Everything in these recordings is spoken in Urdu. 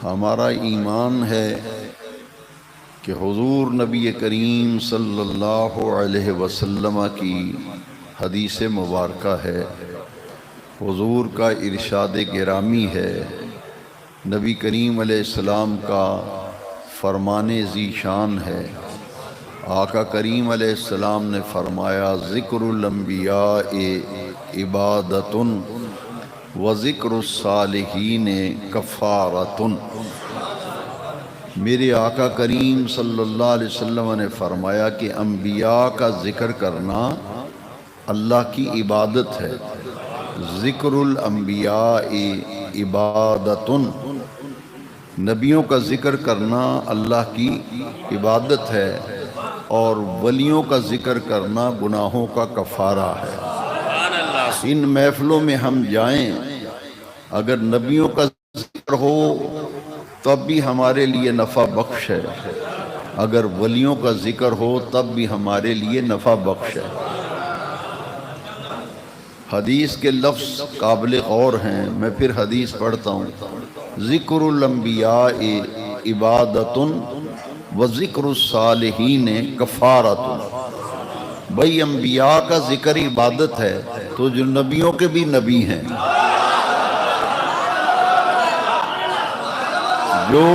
ہمارا ایمان ہے کہ حضور نبی کریم صلی اللہ علیہ وسلم کی حدیث مبارکہ ہے، حضور کا ارشاد گرامی ہے، نبی کریم علیہ السلام کا فرمان ذی شان ہے۔ آقا کریم علیہ السلام نے فرمایا ذکر الانبیاء عبادۃ و ذکر الصالحین کفارۃ۔ میرے آقا کریم صلی اللہ علیہ وسلم نے فرمایا کہ انبیاء کا ذکر کرنا اللہ کی عبادت ہے۔ ذکر الانبیاء عبادۃ، نبیوں کا ذکر کرنا اللہ کی عبادت ہے، اور ولیوں کا ذکر کرنا گناہوں کا کفارہ ہے۔ ان محفلوں میں ہم جائیں، اگر نبیوں کا ذکر ہو تب بھی ہمارے لیے نفع بخش ہے، اگر ولیوں کا ذکر ہو تب بھی ہمارے لیے نفع بخش ہے۔ حدیث کے لفظ قابل غور ہیں، میں پھر حدیث پڑھتا ہوں۔ ذکر الانبیاء عبادۃ و ذکر الصالحین کفارۃ۔ بھئی انبیاء کا ذکر عبادت ہے تو جو نبیوں کے بھی نبی ہیں، جو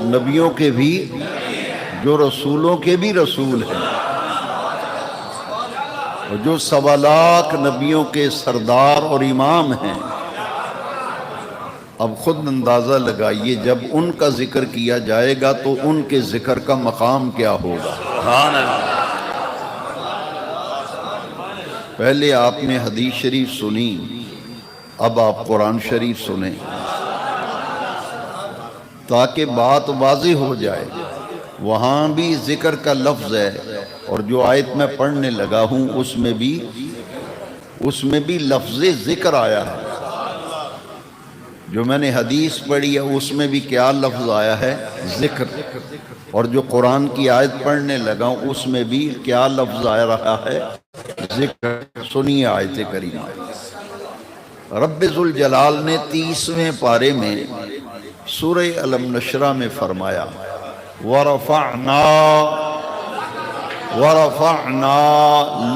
نبیوں کے بھی، جو رسولوں کے بھی رسول ہیں، اور جو 1.25 لاکھ نبیوں کے سردار اور امام ہیں، اب خود اندازہ لگائیے جب ان کا ذکر کیا جائے گا تو ان کے ذکر کا مقام کیا ہوگا۔ سبحان اللہ۔ پہلے آپ نے حدیث شریف سنی، اب آپ قرآن شریف سنیں تاکہ بات واضح ہو جائے۔ وہاں بھی ذکر کا لفظ ہے، اور جو آیت میں پڑھنے لگا ہوں اس میں بھی لفظ ذکر آیا ہے۔ جو میں نے حدیث پڑھی ہے اس میں بھی کیا لفظ آیا ہے؟ ذکر۔ اور جو قرآن کی آیت پڑھنے لگا ہوں اس میں بھی کیا لفظ آ رہا ہے؟ ذکر۔ سنیے آیت کریمہ۔ رب ذوالجلال نے 30ویں پارے میں سورہ الم نشرہ میں فرمایا وَرَفَعْنَا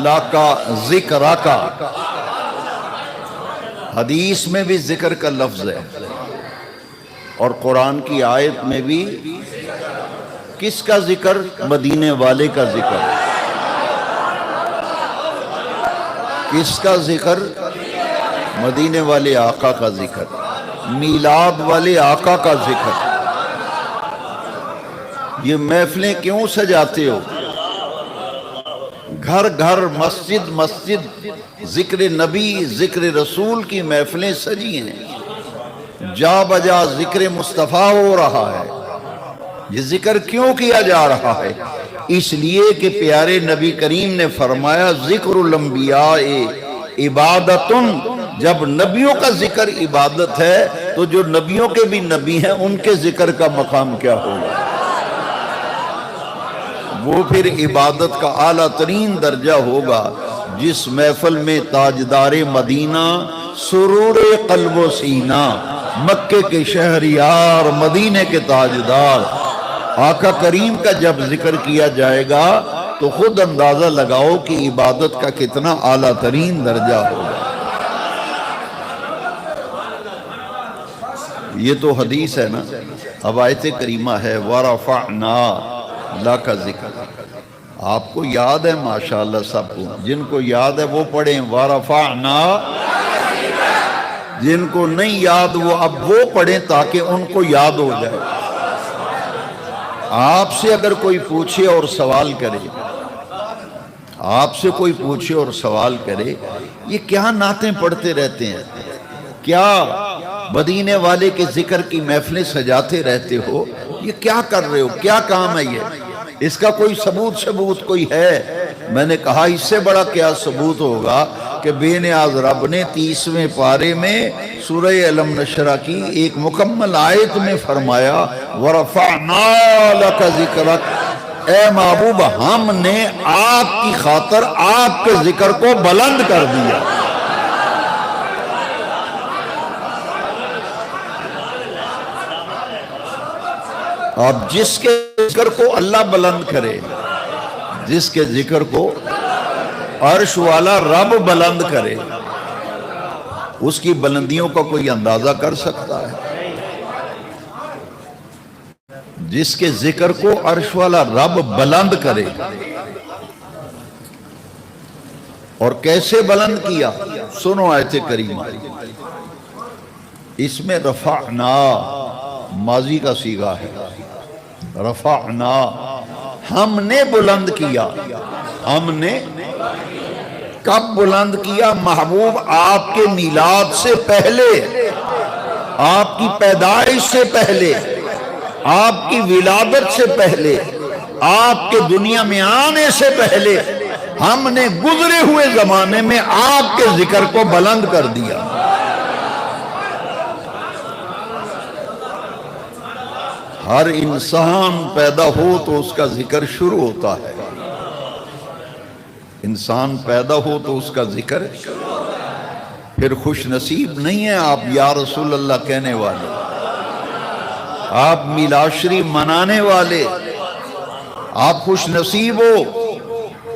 لَكَ ذِكْرَكَ۔ حدیث میں بھی ذکر کا لفظ ہے، اور قرآن کی آیت میں بھی کس کا ذکر؟ مدینے والے کا ذکر۔ کس کا ذکر؟ مدینے والے آقا کا ذکر، میلاد والے آقا کا ذکر۔ یہ محفلیں کیوں سجاتے ہو؟ گھر گھر، مسجد مسجد ذکر نبی، ذکر رسول کی محفلیں سجی ہیں، جا بجا ذکر مصطفیٰ ہو رہا ہے۔ یہ ذکر کیوں کیا جا رہا ہے؟ اس لیے کہ پیارے نبی کریم نے فرمایا ذکر الانبیاء عبادۃ۔ جب نبیوں کا ذکر عبادت ہے تو جو نبیوں کے بھی نبی ہیں ان کے ذکر کا مقام کیا ہوگا؟ وہ پھر عبادت کا اعلیٰ ترین درجہ ہوگا۔ جس محفل میں تاجدار مدینہ، سرور قلب و سینہ، مکے کے شہریار، مدینے کے تاجدار آقا کریم کا جب ذکر کیا جائے گا تو خود اندازہ لگاؤ کہ عبادت کا کتنا اعلیٰ ترین درجہ ہوگا۔ یہ تو حدیث ہے نا، اب آیت کریمہ ہے وَرَفَعْنَا لَكَ ذِكْرَكَ۔ آپ کو یاد ہے ماشاءاللہ سب کو، جن کو یاد ہے وہ پڑھیں وَرَفَعْنَا، جن کو نہیں یاد وہ اب وہ پڑھیں تاکہ ان کو یاد ہو جائے۔ آپ سے اگر کوئی پوچھے اور سوال کرے، آپ سے کوئی پوچھے اور سوال کرے یہ کیا نعتیں پڑھتے رہتے ہیں، کیا مدینے والے کے ذکر کی محفلیں سجاتے رہتے ہو، یہ کیا کر رہے ہو، کیا کام ہے یہ؟ اس کا کوئی ثبوت کوئی ہے؟ میں نے کہا اس سے بڑا کیا ثبوت ہوگا کہ بے نیاز رب نے 30ویں پارے میں سورہ الم نشرہ کی ایک مکمل آیت میں فرمایا وَرَفَعْنَا لَكَ ذِكْرَكَ۔ اے محبوب ہم نے آپ کی خاطر آپ کے ذکر کو بلند کر دیا۔ اب جس کے ذکر کو اللہ بلند کرے، جس کے ذکر کو عرش والا رب بلند کرے، اس کی بلندیوں کا کوئی اندازہ کر سکتا ہے؟ جس کے ذکر کو عرش والا رب بلند کرے، اور کیسے بلند کیا؟ سنو آیت کریمہ، اس میں رفعنا ماضی کا صیغہ ہے، رفعنا ہم نے بلند کیا۔ ہم نے کب بلند کیا؟ محبوب آپ کے میلاد سے پہلے، آپ کی پیدائش سے پہلے، آپ کی ولادت سے پہلے، آپ کے دنیا میں آنے سے پہلے ہم نے گزرے ہوئے زمانے میں آپ کے ذکر کو بلند کر دیا۔ ہر انسان پیدا ہو تو اس کا ذکر شروع ہوتا ہے، انسان پیدا ہو تو اس کا ذکر، پھر خوش نصیب نہیں ہیں آپ یا رسول اللہ کہنے والے، آپ میلاد شریف منانے والے، آپ خوش نصیب ہو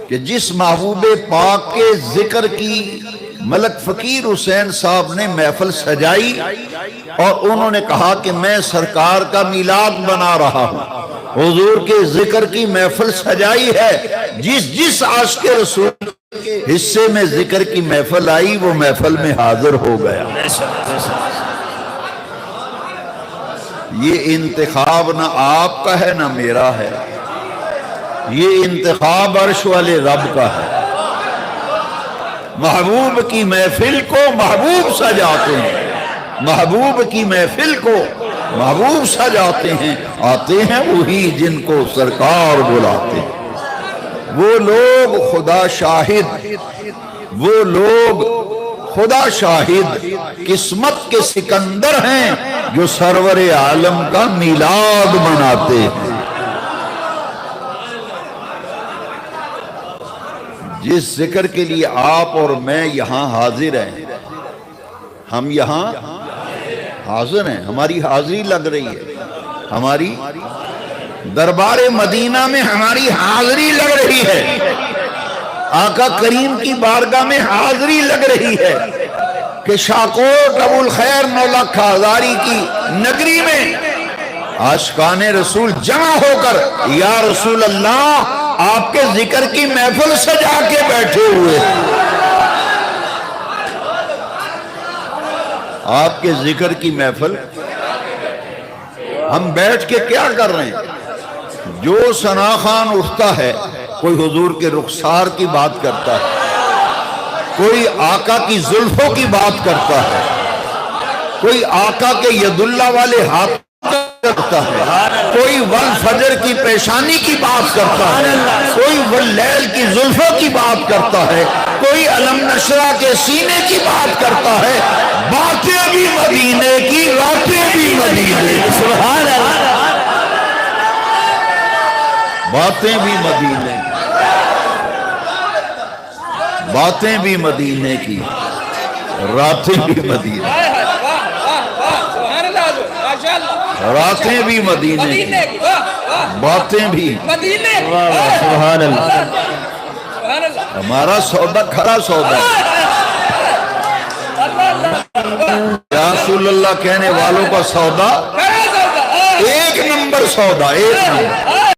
کہ جس محبوب پاک کے ذکر کی ملک فقیر حسین صاحب نے محفل سجائی اور انہوں نے کہا کہ میں سرکار کا میلاد بنا رہا ہوں، حضور کے ذکر کی محفل سجائی ہے، جس عاشق رسول حصے میں ذکر کی محفل آئی وہ محفل میں حاضر ہو گیا۔ یہ انتخاب نہ آپ کا ہے نہ میرا ہے، یہ انتخاب عرش والے رب کا ہے۔ محبوب کی محفل کو محبوب سجاتے ہیں، محبوب کی محفل کو محبوب سجاتے ہیں، آتے ہیں وہی جن کو سرکار بلاتے ہیں۔ وہ لوگ خدا شاہد، وہ لوگ خدا شاہد قسمت کے سکندر ہیں جو سرور عالم کا میلاد مناتے ہیں۔ جس ذکر کے لیے آپ اور میں یہاں حاضر ہیں، ہم یہاں حاضر ہیں، ہماری حاضری لگ رہی ہے، ہماری دربار مدینہ میں ہماری حاضری لگ رہی ہے، آقا کریم کی بارگاہ میں حاضری لگ رہی ہے کہ شاکوٹ ابو الخیر مولا ہزاری کی نگری میں عاشقان رسول جمع ہو کر یا رسول اللہ آپ کے ذکر کی محفل سجا کے بیٹھے ہوئے، آپ کے ذکر کی محفل ہم بیٹھ کے کیا کر رہے ہیں؟ جو ثنا خوان اٹھتا ہے کوئی حضور کے رخسار کی بات کرتا ہے، کوئی آقا کی زلفوں کی بات کرتا ہے، کوئی آقا کے ید اللہ والے ہاتھ کرتا ہے، کوئی والفجر کی پیشانی کی بات کرتا ہے، کوئی واللیل کی زلفوں کی بات کرتا ہے، کوئی علم نشرہ کے سینے کی بات کرتا ہے، باتیں بھی مدینے کی، راتیں بھی مدینے کی، سبحان اللہ، باتیں بھی مدینے کی، باتیں بھی مدینے کی، راتیں بھی مدینے کی، راتیں بھی مدینے کی، باتیں بھی سبحان اللہ۔ ہمارا سودا کھڑا سودا ہے، یا رسول اللہ کہنے والوں کا سودا ایک نمبر سودا، ایک نمبر۔